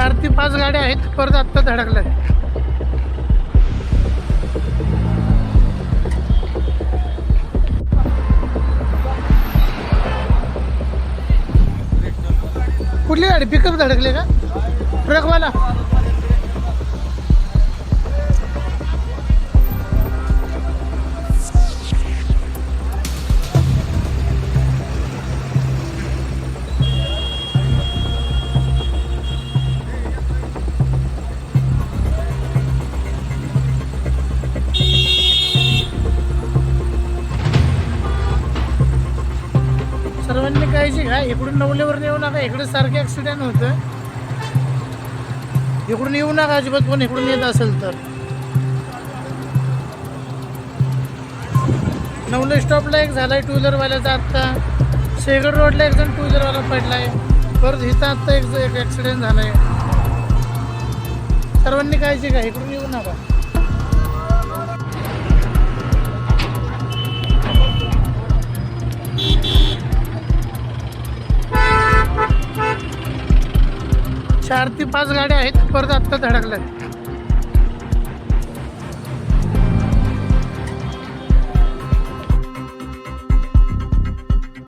4 ते 5 गाड्या आहेत, परत आत्ता धडकल्यात. कुठली गाडी? पिकअप धडकले का? ट्रकवाला? सर्वांनी काळजी घ्या, इकडून नवलेवर येऊ नका. इकडे सारखे ॲक्सिडेंट होतं. इकडून येऊ नका अजिबात, पण इकडून येत असेल तर. नवले स्टॉपला एक झालाय टू व्हीलरवाल्याचा. आत्ता शेगड रोडला एक जण टू व्हीलरवाला पडलाय. परत इथं आत्ता एक ॲक्सिडेंट झालाय. सर्वांनी काळजी घ्या, इकडून येऊ नका. चार ते 5 गाड्या आहेत, परत आत्ता धडकल्यात.